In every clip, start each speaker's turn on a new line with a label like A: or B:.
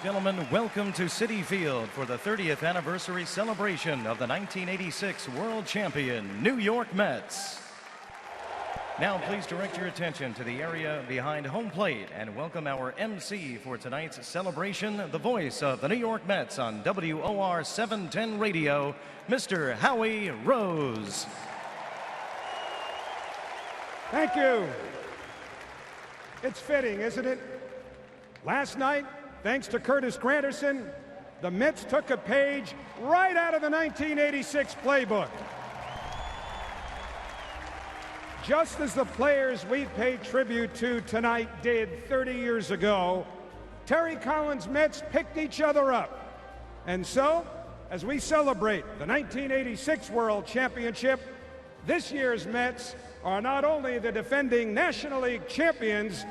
A: Gentlemen, welcome to Citi Field for the 30th anniversary celebration of the 1986 World Champion New York Mets. Now please direct your attention to the area behind home plate and welcome our MC for tonight's celebration, the voice of the New York Mets on WOR 710 Radio, Mr. Howie Rose.
B: Thank you. It's fitting, isn't it? Last night, thanks to Curtis Granderson, the Mets took a page right out of the 1986 playbook. Just as the players we pay tribute to tonight did 30 years ago, Terry Collins' Mets picked each other up. And so, as we celebrate the 1986 World Championship, this year's Mets are not only the defending National League champions,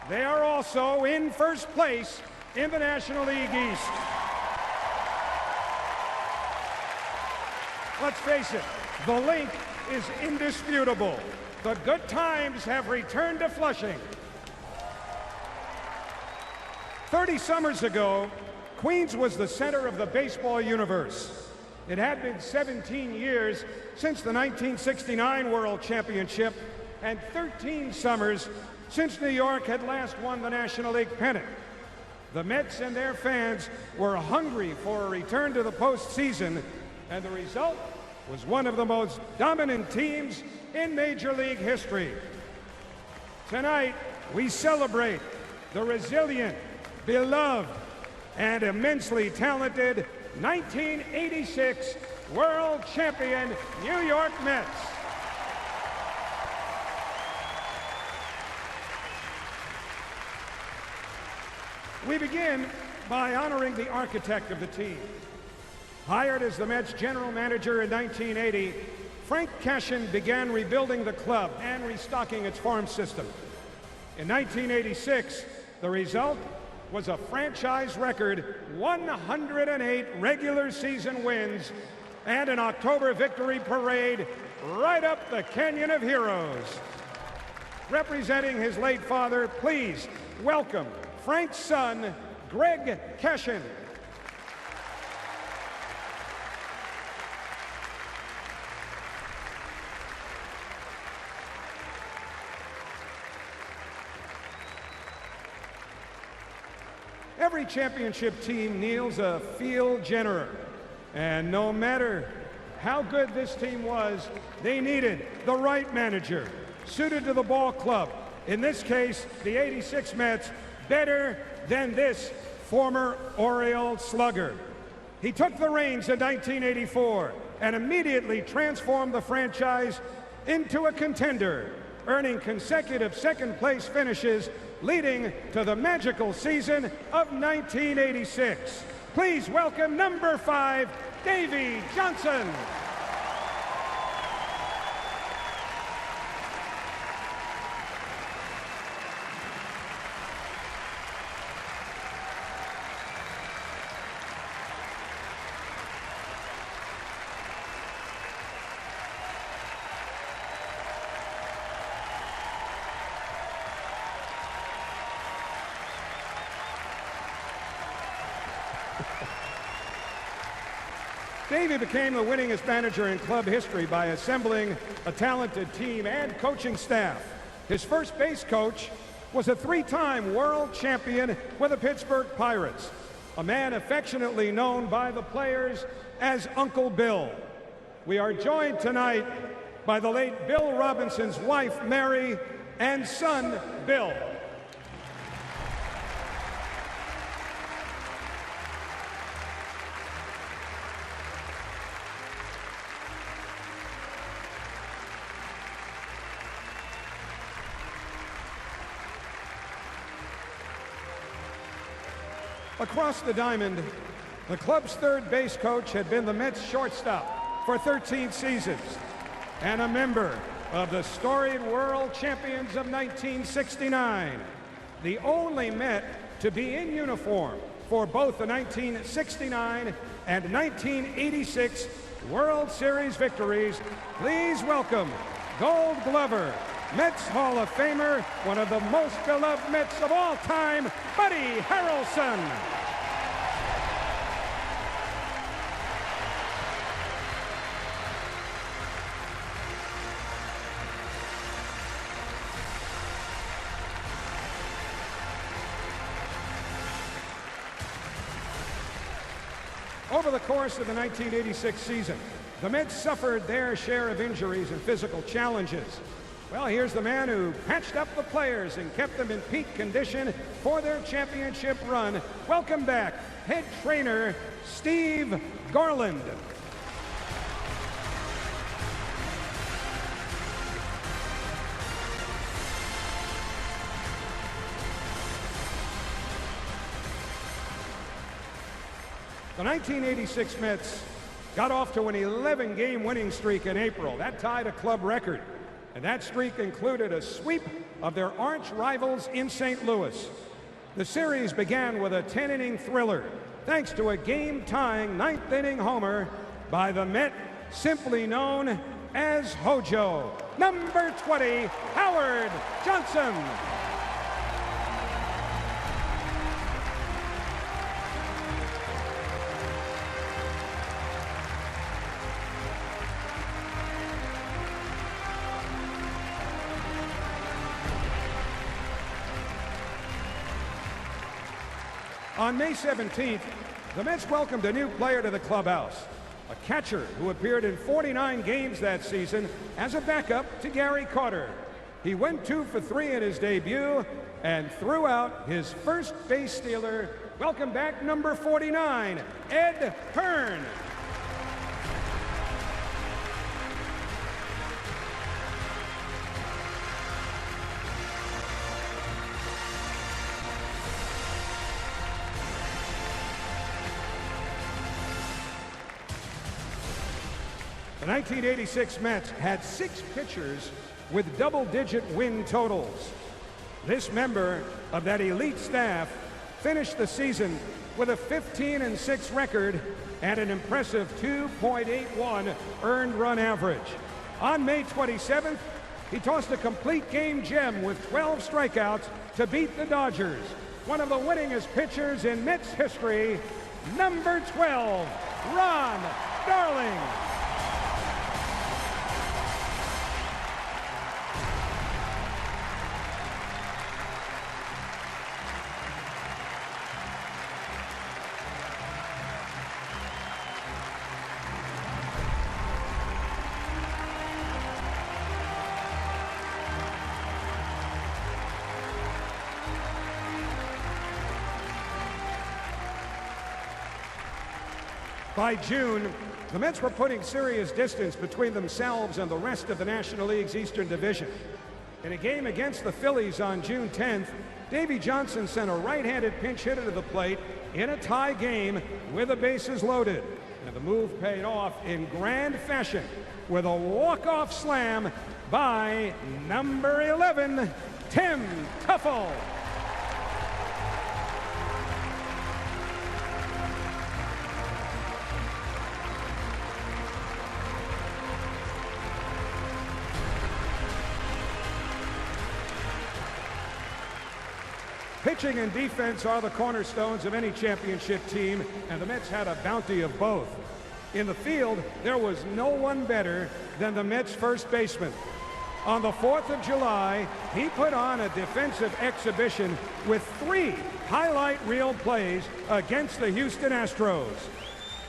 B: they are also in first place in the National League East. Let's face it, the link is indisputable. The good times have returned to Flushing. 30 summers ago, Queens was the center of the baseball universe. It had been 17 years since the 1969 World Championship and 13 summers since New York had last won the National League pennant. The Mets and their fans were hungry for a return to the postseason, and the result was one of the most dominant teams in Major League history. Tonight, we celebrate the resilient, beloved, and immensely talented 1986 World Champion New York Mets. We begin by honoring the architect of the team. Hired as the Mets general manager in 1980, Frank Cashin began rebuilding the club and restocking its farm system. In 1986, the result was a franchise record 108 regular season wins and an October victory parade right up the Canyon of Heroes. Representing his late father, please welcome Frank's son, Greg Cashin. Every championship team kneels a field general, and no matter how good this team was, they needed the right manager, suited to the ball club. In this case, the '86 Mets, better than this former Oriole slugger. He took the reins in 1984 and immediately transformed the franchise into a contender, earning consecutive second-place finishes, leading to the magical season of 1986. Please welcome number 5, Davy Johnson. Davey became the winningest manager in club history by assembling a talented team and coaching staff. His first base coach was a three-time world champion with the Pittsburgh Pirates, a man affectionately known by the players as Uncle Bill. We are joined tonight by the late Bill Robinson's wife, Mary, and son, Bill. Across the diamond, the club's third base coach had been the Mets shortstop for 13 seasons and a member of the storied world champions of 1969, the only Met to be in uniform for both the 1969 and 1986 World Series victories. Please welcome Gold Glover Mets Hall of Famer, one of the most beloved Mets of all time, Buddy Harrelson. Over the course of the 1986 season, the Mets suffered their share of injuries and physical challenges. Well, here's the man who patched up the players and kept them in peak condition for their championship run. Welcome back, head trainer Steve Garland. The 1986 Mets got off to an 11-game winning streak in April. That tied a club record. And that streak included a sweep of their arch rivals in St. Louis. The series began with a 10-inning thriller, thanks to a game-tying ninth-inning homer by the Met simply known as Hojo, number 20, Howard Johnson. On May 17th, the Mets welcomed a new player to the clubhouse, a catcher who appeared in 49 games that season as a backup to Gary Carter. He went 2 for 3 in his debut and threw out his first base stealer. Welcome back, number 49, Ed Hearn. The 1986 Mets had 6 pitchers with double-digit win totals. This member of that elite staff finished the season with a 15-6 record and an impressive 2.81 earned run average. On May 27th, he tossed a complete game gem with 12 strikeouts to beat the Dodgers. One of the winningest pitchers in Mets history, number 12, Ron Darling. By June, the Mets were putting serious distance between themselves and the rest of the National League's Eastern Division. In a game against the Phillies on June 10th, Davey Johnson sent a right-handed pinch hitter to the plate in a tie game with the bases loaded. And the move paid off in grand fashion with a walk-off slam by number 11, Tim Teufel. Pitching and defense are the cornerstones of any championship team, and the Mets had a bounty of both. In the field, there was no one better than the Mets' first baseman. On the 4th of July, he put on a defensive exhibition with 3 highlight reel plays against the Houston Astros.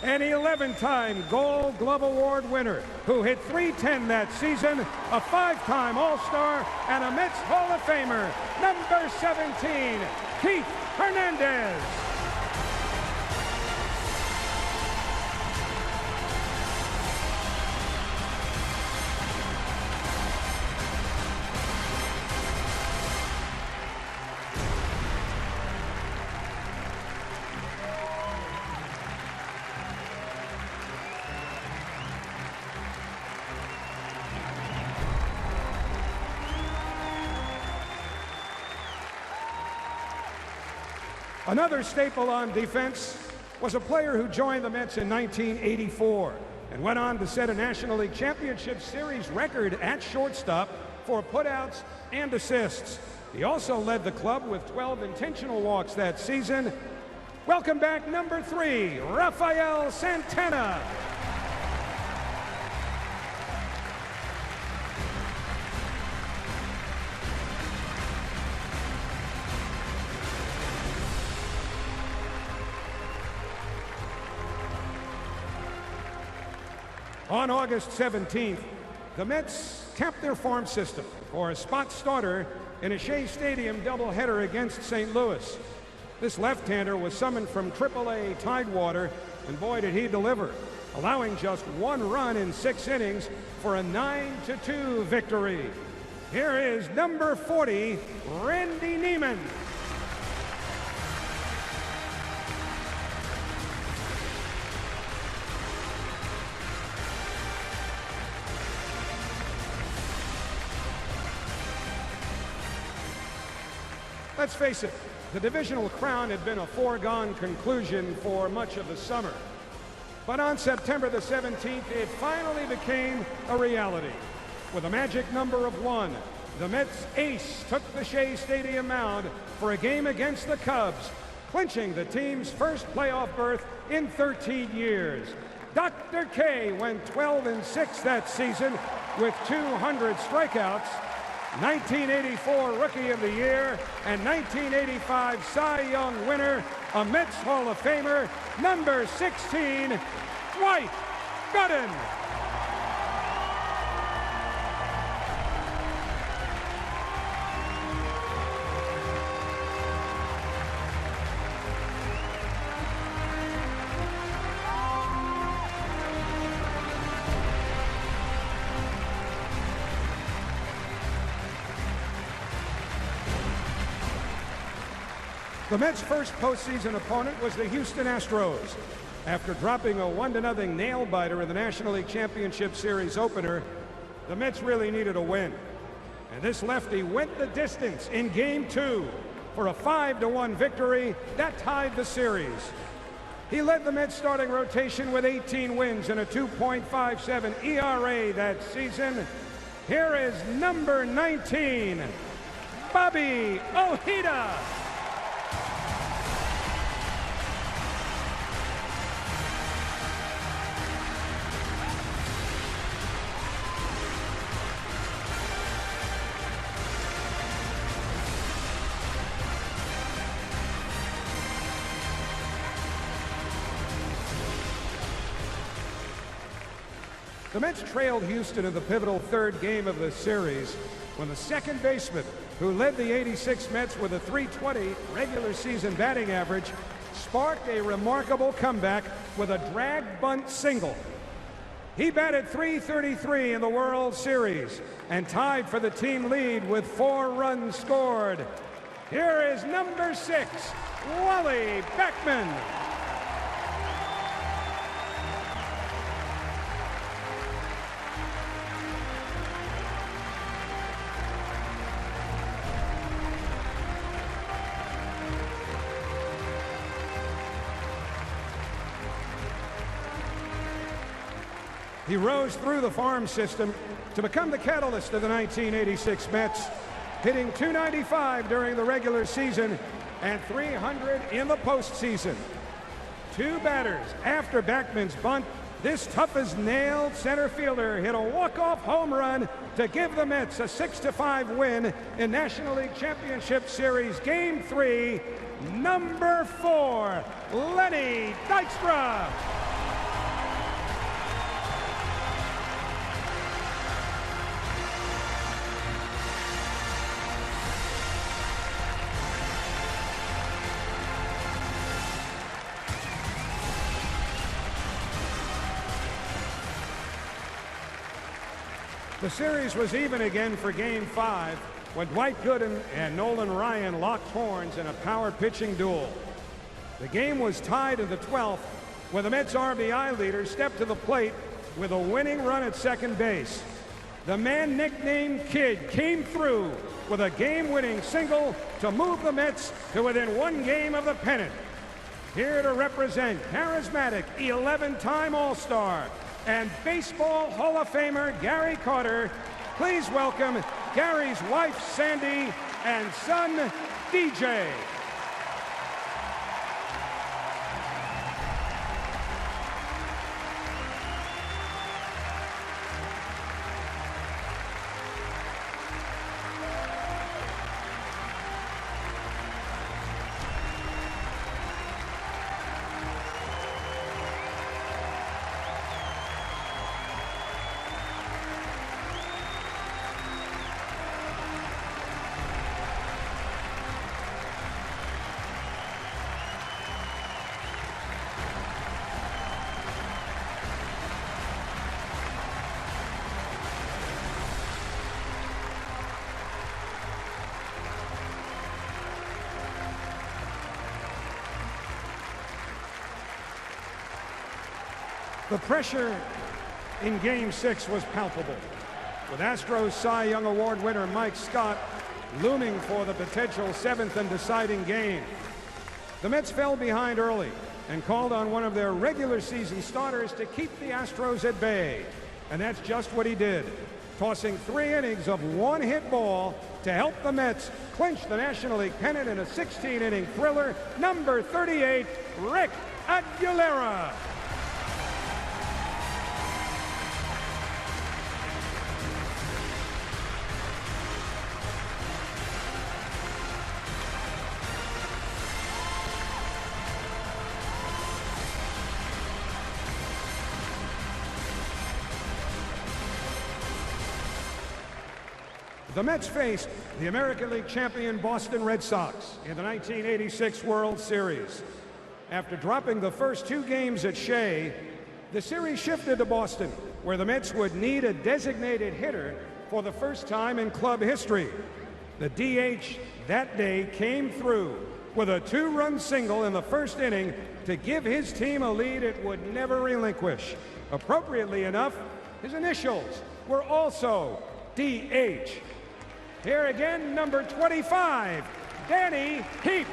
B: An 11-time Gold Glove Award winner who hit .310 that season, a 5-time All-Star, and a Mets Hall of Famer, number 17, Keith Hernandez. Another staple on defense was a player who joined the Mets in 1984 and went on to set a National League Championship Series record at shortstop. for putouts and assists. He also led the club with 12 intentional walks that season. Welcome back, number 3, Rafael Santana. On August 17th, the Mets capped their farm system for a spot starter in a Shea Stadium doubleheader against St. Louis. This left-hander was summoned from AAA Tidewater, and boy did he deliver, allowing just 1 run in 6 innings for a 9-2 victory. Here is number 40, Randy Neiman. Let's face it, the divisional crown had been a foregone conclusion for much of the summer. But on September the 17th, it finally became a reality. With a magic number of 1, the Mets ace took the Shea Stadium mound for a game against the Cubs, clinching the team's first playoff berth in 13 years. Dr. K went 12-6 that season with 200 strikeouts. 1984 Rookie of the Year and 1985 Cy Young winner, a Mets Hall of Famer, number 16, Dwight Gooden. The Mets' first postseason opponent was the Houston Astros. After dropping a 1-0 nail-biter in the National League Championship Series opener, the Mets really needed a win. And this lefty went the distance in Game 2 for a 5-1 victory that tied the series. He led the Mets starting rotation with 18 wins and a 2.57 ERA that season. Here is number 19, Bobby Ojeda. The Mets trailed Houston in the pivotal 3rd game of the series when the second baseman, who led the '86 Mets with a .320 regular season batting average, sparked a remarkable comeback with a drag bunt single. He batted .333 in the World Series and tied for the team lead with 4 runs scored. Here is number 6, Wally Backman. He rose through the farm system to become the catalyst of the 1986 Mets, hitting .295 during the regular season and .300 in the postseason. 2 batters after Backman's bunt, this tough-as-nailed center fielder hit a walk-off home run to give the Mets a 6-5 win in National League Championship Series Game 3. Number 4, Lenny Dykstra. The series was even again for Game 5 when Dwight Gooden and Nolan Ryan locked horns in a power pitching duel. The game was tied in the 12th when the Mets RBI leader stepped to the plate with a winning run at second base. The man nicknamed Kid came through with a game-winning single to move the Mets to within 1 game of the pennant. Here to represent charismatic 11-time All-Star and Baseball Hall of Famer Gary Carter, please welcome Gary's wife, Sandy, and son, DJ. The pressure in Game 6 was palpable, with Astros Cy Young Award winner Mike Scott looming for the potential 7th and deciding game. The Mets fell behind early and called on one of their regular season starters to keep the Astros at bay. And that's just what he did, tossing 3 innings of one-hit ball to help the Mets clinch the National League pennant in a 16-inning thriller. Number 38, Rick Aguilera. The Mets faced the American League champion Boston Red Sox in the 1986 World Series. After dropping the first 2 games at Shea, the series shifted to Boston, where the Mets would need a designated hitter for the first time in club history. The DH that day came through with a 2-run single in the first inning to give his team a lead it would never relinquish. Appropriately enough, his initials were also DH. Here again, number 25, Danny Heap.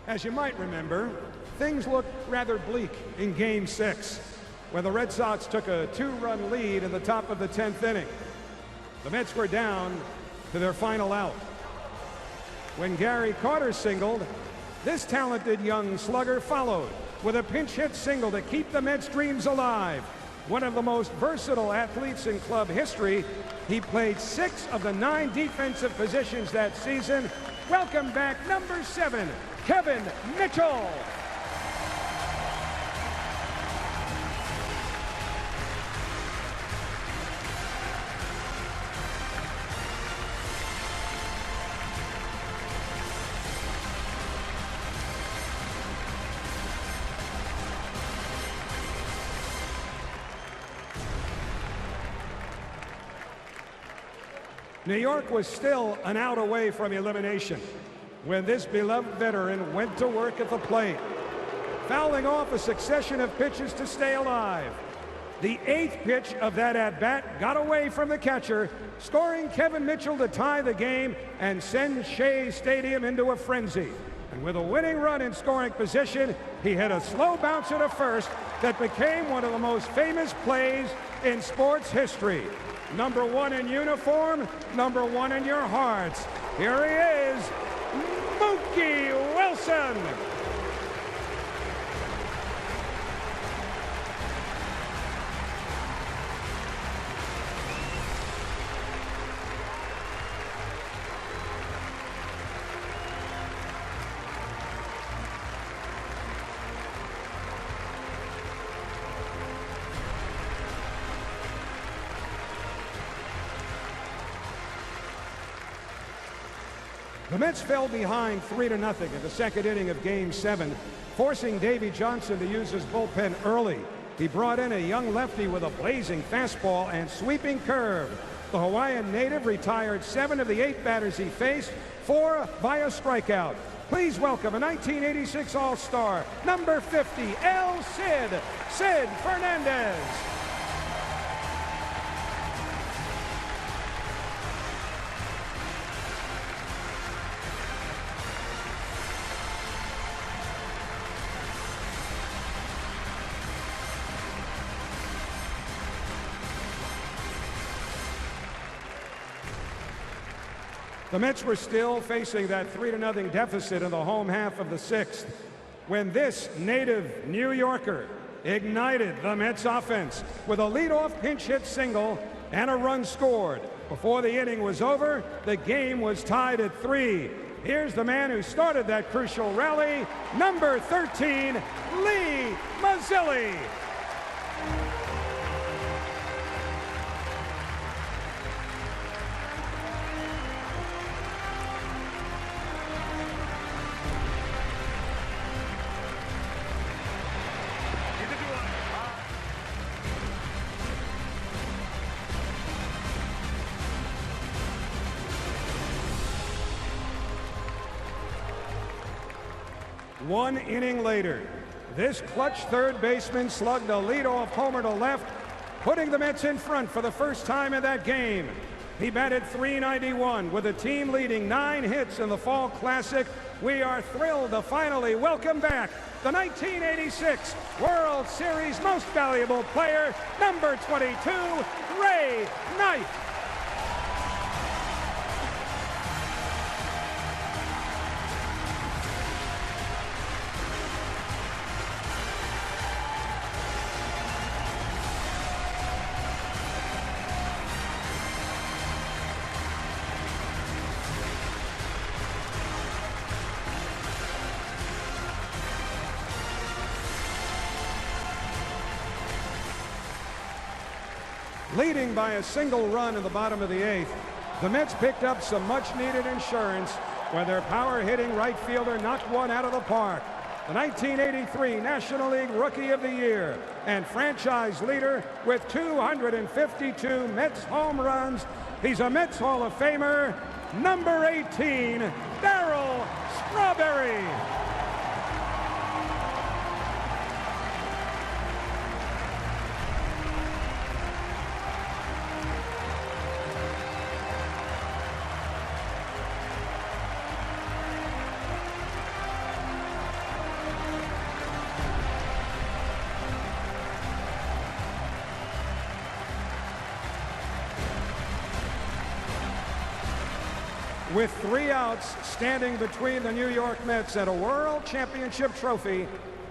B: As you might remember, things looked rather bleak in Game 6, where the Red Sox took a 2-run lead in the top of the 10th inning. The Mets were down to their final out. When Gary Carter singled, this talented young slugger followed with a pinch hit single to keep the Mets' dreams alive. One of the most versatile athletes in club history, he played 6 of the 9 defensive positions that season. Welcome back, number 7, Kevin Mitchell. New York was still an out away from elimination when this beloved veteran went to work at the plate, fouling off a succession of pitches to stay alive. The 8th pitch of that at-bat got away from the catcher, scoring Kevin Mitchell to tie the game and send Shea Stadium into a frenzy. And with a winning run in scoring position, he hit a slow bouncer to first that became one of the most famous plays in sports history. Number 1 in uniform, number 1 in your hearts. Here he is, Mookie Wilson. The Mets fell behind 3-0 in the second inning of Game 7, forcing Davey Johnson to use his bullpen early. He brought in a young lefty with a blazing fastball and sweeping curve. The Hawaiian native retired 7 of the 8 batters he faced, 4 via strikeout. Please welcome a 1986 All-Star, number 50, El Sid Fernandez. The Mets were still facing that 3-0 deficit in the home half of the sixth when this native New Yorker ignited the Mets offense with a leadoff pinch hit single and a run scored. Before the inning was over, the game was tied at 3. Here's the man who started that crucial rally, number 13, Lee Mazzilli. One inning later, this clutch third baseman slugged a leadoff homer to left, putting the Mets in front for the first time in that game. He batted .391 with the team leading 9 hits in the Fall Classic. We are thrilled to finally welcome back the 1986 World Series Most Valuable Player, number 22, Ray Knight. Leading by a single run in the bottom of the 8th, the Mets picked up some much-needed insurance when their power-hitting right fielder knocked one out of the park. The 1983 National League Rookie of the Year and franchise leader with 252 Mets home runs. He's a Mets Hall of Famer, number 18, Darryl Strawberry. With 3 outs standing between the New York Mets and a World Championship trophy,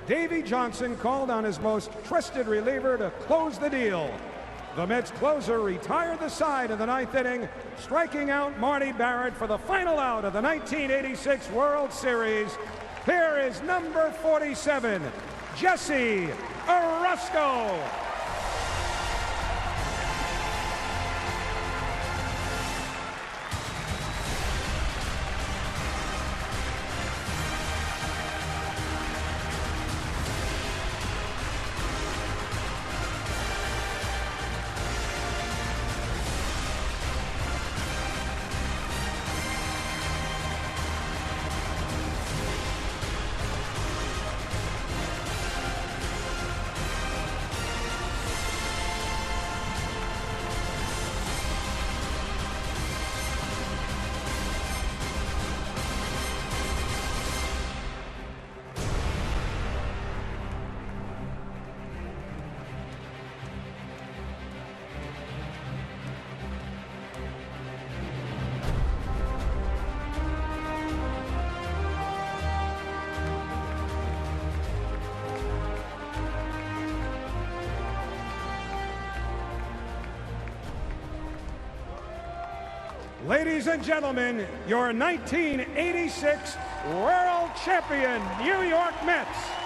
B: Davey Johnson called on his most trusted reliever to close the deal. The Mets closer retired the side in the 9th inning, striking out Marty Barrett for the final out of the 1986 World Series. Here is number 47, Jesse Orosco. Ladies and gentlemen, your 1986 World Champion New York Mets.